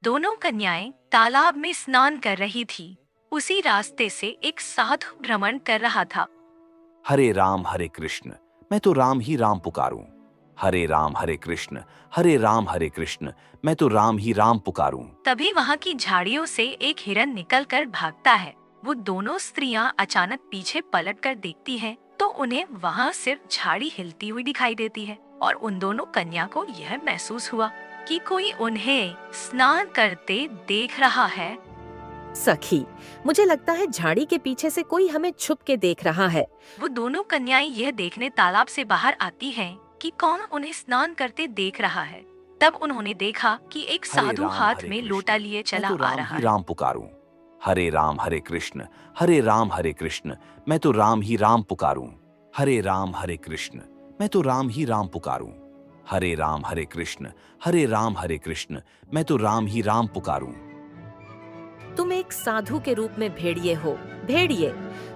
दोनों कन्याएं तालाब में स्नान कर रही थी। उसी रास्ते से एक साधु भ्रमण कर रहा था। हरे राम हरे कृष्ण, मैं तो राम ही राम पुकारूं। हरे राम हरे कृष्ण, हरे राम हरे कृष्ण, मैं तो राम ही राम पुकारूं। तभी वहाँ की झाड़ियों से एक हिरन निकलकर भागता है। वो दोनों स्त्रियां अचानक पीछे पलटकर देखती हैं, तो उन्हें वहाँ सिर्फ झाड़ी हिलती हुई दिखाई देती है और उन दोनों कन्या को यह महसूस हुआ कि कोई उन्हें स्नान करते देख रहा है। सखी, मुझे लगता है झाड़ी के पीछे से कोई हमें छुप के देख रहा है। वो दोनों कन्याएं यह देखने तालाब से बाहर आती हैं कि कौन उन्हें स्नान करते देख रहा है। तब उन्होंने देखा कि एक हरे साधु राम, हाथ हरे में कृष्ण, लोटा लिए चला मैं तो आ राम रहा ही है। राम पुकारूं। हरे राम हरे कृष्ण, हरे राम हरे कृष्ण, मैं तो राम ही राम पुकारूं। हरे राम हरे कृष्ण, मैं तो राम ही राम पुकारूं। हरे राम हरे कृष्ण, हरे राम हरे कृष्ण, मैं तो राम ही राम पुकारूं। तुम एक साधु के रूप में भेड़िए हो। भेड़िए,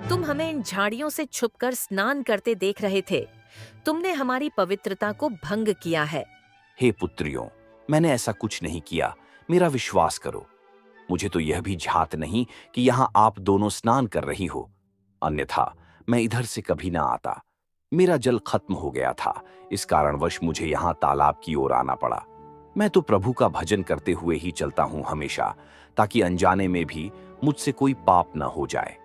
तुम हमें इन झाड़ियों से छुपकर स्नान करते देख रहे थे। तुमने हमारी पवित्रता को भंग किया है। हे पुत्रियों, मैंने ऐसा कुछ नहीं किया, मेरा विश्वास करो। मुझे तो यह भी झात नहीं कि यहाँ आप दोनों स्नान कर रही हो, अन्यथा मैं इधर से कभी ना आता। मेरा जल खत्म हो गया था, इस कारणवश मुझे यहाँ तालाब की ओर आना पड़ा। मैं तो प्रभु का भजन करते हुए ही चलता हूँ हमेशा, ताकि अनजाने में भी मुझसे कोई पाप न हो जाए।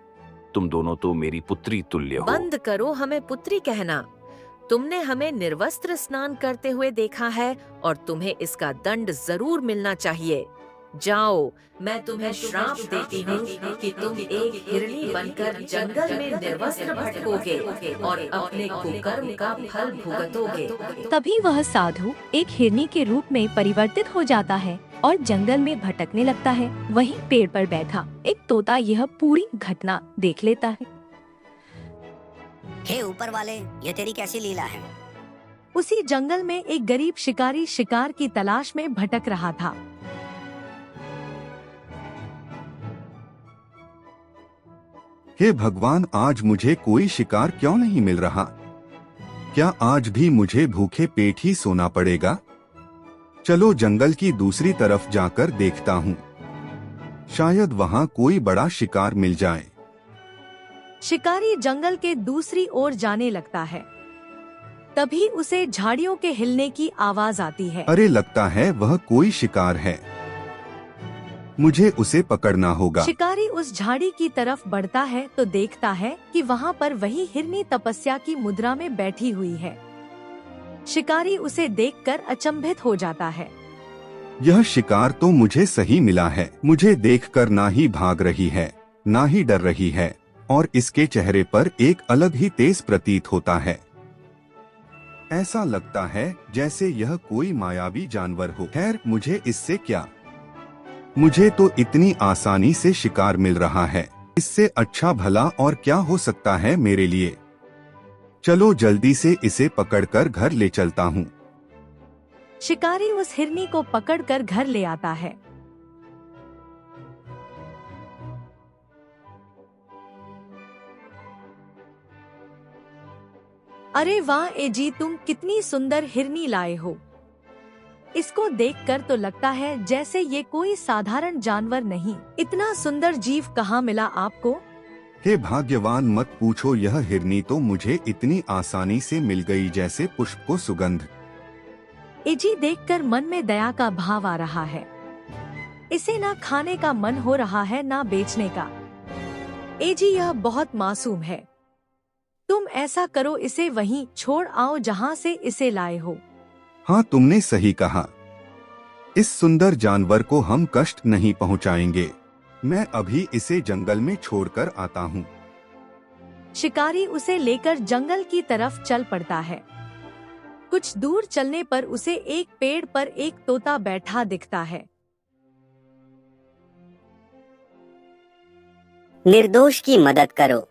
तुम दोनों तो मेरी पुत्री तुल्य हो। बंद करो हमें पुत्री कहना। तुमने हमें निर्वस्त्र स्नान करते हुए देखा है और तुम्हें इसका दंड जरूर मिलना चाहिए। जाओ, मैं तुम्हें श्राप देती हूँ कि तुम एक हिरनी बनकर जंगल में निर्वस्त्र भटकोगे और अपने कुकर्म का फल भुगतोगे। तभी वह साधु एक हिरनी के रूप में परिवर्तित हो जाता है और जंगल में भटकने लगता है। वहीं पेड़ पर बैठा एक तोता यह पूरी घटना देख लेता है। हे ऊपर वाले, ये तेरी कैसी लीला है? उसी जंगल में एक गरीब शिकारी शिकार की तलाश में भटक रहा था। हे भगवान, आज मुझे कोई शिकार क्यों नहीं मिल रहा? क्या आज भी मुझे भूखे पेट ही सोना पड़ेगा? चलो जंगल की दूसरी तरफ जाकर देखता हूँ, शायद वहाँ कोई बड़ा शिकार मिल जाए। शिकारी जंगल के दूसरी ओर जाने लगता है। तभी उसे झाड़ियों के हिलने की आवाज आती है। अरे, लगता है वह कोई शिकार है, मुझे उसे पकड़ना होगा। शिकारी उस झाड़ी की तरफ बढ़ता है तो देखता है कि वहाँ पर वही हिरनी तपस्या की मुद्रा में बैठी हुई है। शिकारी उसे देखकर अचंभित हो जाता है। यह शिकार तो मुझे सही मिला है। मुझे देखकर ना ही भाग रही है, ना ही डर रही है, और इसके चेहरे पर एक अलग ही तेज प्रतीत होता है। ऐसा लगता है जैसे यह कोई मायावी जानवर हो। खैर, मुझे इससे क्या, मुझे तो इतनी आसानी से शिकार मिल रहा है, इससे अच्छा भला और क्या हो सकता है मेरे लिए। चलो जल्दी से इसे पकड़कर घर ले चलता हूँ। शिकारी उस हिरनी को पकड़कर घर ले आता है। अरे वाह एजी, तुम कितनी सुंदर हिरनी लाए हो। इसको देखकर तो लगता है जैसे ये कोई साधारण जानवर नहीं। इतना सुंदर जीव कहाँ मिला आपको? हे भाग्यवान, मत पूछो, यह हिरनी तो मुझे इतनी आसानी से मिल गई जैसे पुष्प को सुगंध। एजी देखकर मन में दया का भाव आ रहा है। इसे ना खाने का मन हो रहा है ना बेचने का। एजी, यह बहुत मासूम है। तुम ऐसा करो, इसे वहीं छोड़ आओ जहाँ से इसे लाए हो। हाँ, तुमने सही कहा। इस सुंदर जानवर को हम कष्ट नहीं पहुँचाएंगे। मैं अभी इसे जंगल में छोड़कर आता हूँ। शिकारी उसे लेकर जंगल की तरफ चल पड़ता है। कुछ दूर चलने पर उसे एक पेड़ पर एक तोता बैठा दिखता है। निर्दोष की मदद करो,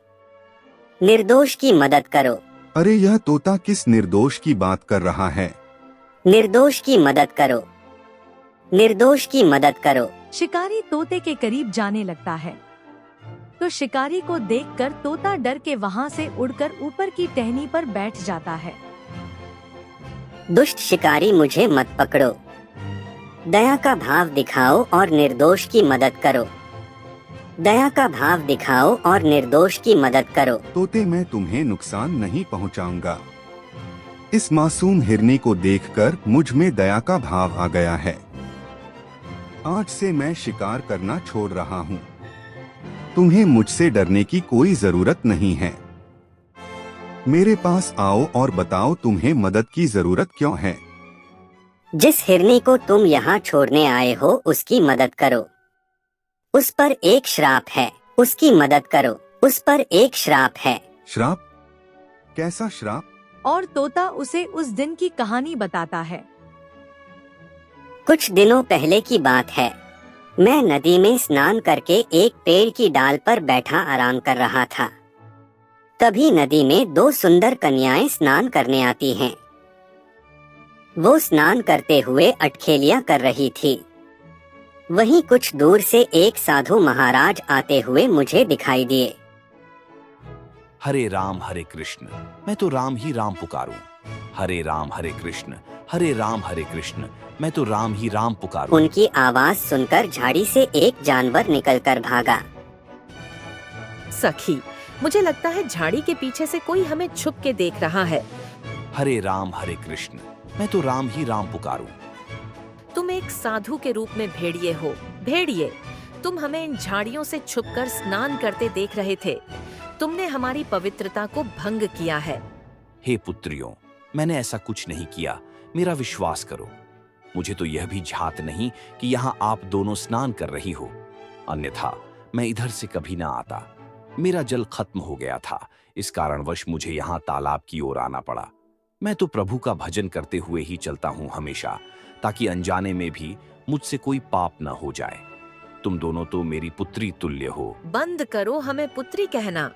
निर्दोष की मदद करो। अरे, यह तोता किस निर्दोष की बात कर रहा है? निर्दोष की मदद करो, निर्दोष की मदद करो। शिकारी तोते के करीब जाने लगता है तो शिकारी को देखकर तोता डर के वहाँ से उड़कर ऊपर की टहनी पर बैठ जाता है। दुष्ट शिकारी, मुझे मत पकड़ो, दया का भाव दिखाओ और निर्दोष की मदद करो। दया का भाव दिखाओ और निर्दोष की मदद करो। तोते, मैं तुम्हें नुकसान नहीं पहुंचाऊंगा। इस मासूम हिरनी को देखकर मुझ में दया का भाव आ गया है। आज से मैं शिकार करना छोड़ रहा हूँ। तुम्हें मुझसे डरने की कोई जरूरत नहीं है। मेरे पास आओ और बताओ तुम्हें मदद की जरूरत क्यों है। जिस हिरनी को तुम यहाँ छोड़ने आए हो उसकी मदद करो। उस पर एक श्राप है, उसकी मदद करो। उस पर एक श्राप है। श्राप? कैसा श्राप? और तोता उसे उस दिन की कहानी बताता है। कुछ दिनों पहले की बात है। मैं नदी में स्नान करके एक पेड़ की डाल पर बैठा आराम कर रहा था। तभी नदी में दो सुंदर कन्याएं स्नान करने आती हैं। वो स्नान करते हुए अटखेलियां कर रही थी। वहीं कुछ दूर से एक साधु महाराज आते हुए मुझे दिखाई दिए। हरे राम हरे कृष्ण, मैं तो राम ही राम पुकारूं। हरे राम हरे कृष्ण, हरे राम हरे कृष्ण, मैं तो राम ही राम पुकारूं। उनकी आवाज सुनकर झाड़ी से एक जानवर निकलकर भागा। सखी, मुझे लगता है झाड़ी के पीछे से कोई हमें छुप के देख रहा है। हरे राम हरे कृष्ण, मैं तो राम ही राम पुकारूं। तुम एक साधु के रूप में भेड़िए हो। भेड़िए, तुम हमें इन झाड़ियों से छुपकर स्नान करते देख रहे थे। तुमने हमारी पवित्रता को भंग किया है। हे पुत्रियों, मैंने ऐसा कुछ नहीं किया, मेरा विश्वास करो। मुझे तो यह भी झात नहीं कि यहाँ आप दोनों स्नान कर रही हो, अन्यथा मैं इधर से कभी ना आता। मेरा जल खत्म हो गया था, इस कारणवश मुझे यहाँ तालाब की ओर आना पड़ा। मैं तो प्रभु का भजन करते हुए ही चलता हूँ हमेशा, ताकि अनजाने में भी मुझसे कोई पाप न हो जाए। तुम दोनों तो मेरी पुत्री तुल्य हो। बंद करो हमें पुत्री कहना।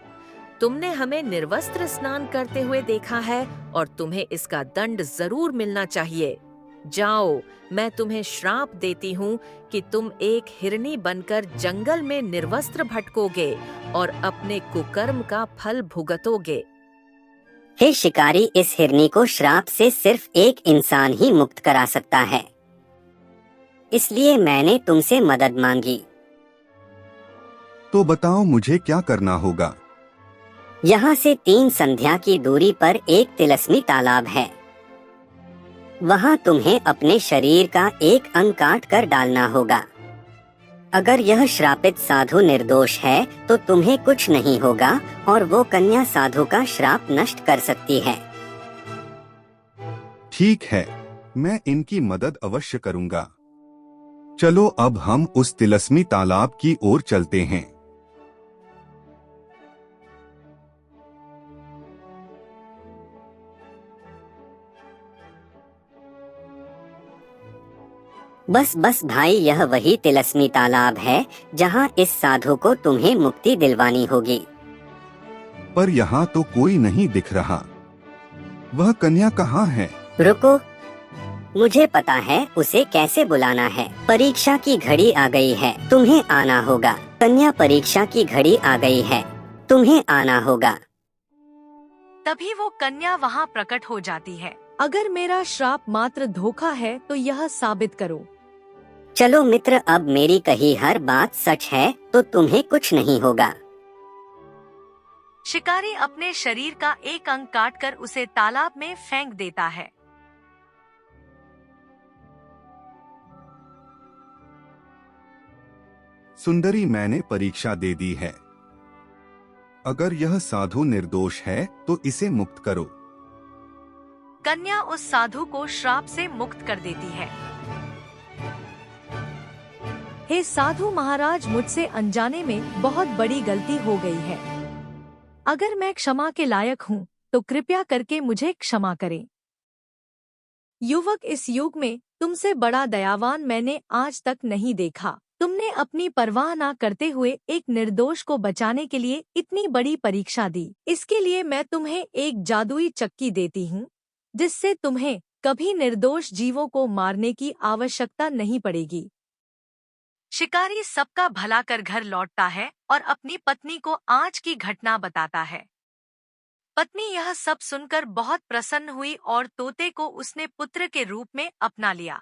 तुमने हमें निर्वस्त्र स्नान करते हुए देखा है और तुम्हें इसका दंड जरूर मिलना चाहिए। जाओ, मैं तुम्हें श्राप देती हूँ कि तुम एक हिरनी बनकर जंगल में निर्वस्त्र भटकोगे और अपने कुकर्म का फल भुगतोगे। हे शिकारी, इस हिरनी को श्राप से सिर्फ एक इंसान ही मुक्त करा सकता है, इसलिए मैंने तुमसे मदद मांगी। तो बताओ मुझे क्या करना होगा। यहाँ से 3 संध्या की दूरी पर एक तिलस्मी तालाब है। वहाँ तुम्हें अपने शरीर का एक अंग काट कर डालना होगा। अगर यह श्रापित साधु निर्दोष है तो तुम्हें कुछ नहीं होगा और वो कन्या साधु का श्राप नष्ट कर सकती है। ठीक है, मैं इनकी मदद अवश्य करूंगा। चलो अब हम उस तिलस्मी तालाब की ओर चलते हैं। बस बस भाई, यह वही तिलस्मी तालाब है जहाँ इस साधु को तुम्हें मुक्ति दिलवानी होगी। पर यहाँ तो कोई नहीं दिख रहा। वह कन्या कहाँ है? रुको, मुझे पता है उसे कैसे बुलाना है। परीक्षा की घड़ी आ गई है, तुम्हें आना होगा। कन्या, परीक्षा की घड़ी आ गई है, तुम्हें आना होगा। तभी वो कन्या वहाँ प्रकट हो जाती है। अगर मेरा श्राप मात्र धोखा है तो यह साबित करो। चलो मित्र, अब मेरी कही हर बात सच है तो तुम्हें कुछ नहीं होगा। शिकारी अपने शरीर का एक अंग काटकर उसे तालाब में फेंक देता है। सुंदरी, मैंने परीक्षा दे दी है। अगर यह साधु निर्दोष है तो इसे मुक्त करो। कन्या उस साधु को श्राप से मुक्त कर देती है। हे साधु महाराज, मुझसे अनजाने में बहुत बड़ी गलती हो गई है। अगर मैं क्षमा के लायक हूँ तो कृपया करके मुझे क्षमा करें। युवक, इस युग में तुमसे बड़ा दयावान मैंने आज तक नहीं देखा। तुमने अपनी परवाह ना करते हुए एक निर्दोष को बचाने के लिए इतनी बड़ी परीक्षा दी। इसके लिए मैं तुम्हें एक जादुई चक्की देती हूँ, जिससे तुम्हें कभी निर्दोष जीवों को मारने की आवश्यकता नहीं पड़ेगी। शिकारी सबका भला कर घर लौटता है और अपनी पत्नी को आज की घटना बताता है। पत्नी यह सब सुनकर बहुत प्रसन्न हुई और तोते को उसने पुत्र के रूप में अपना लिया।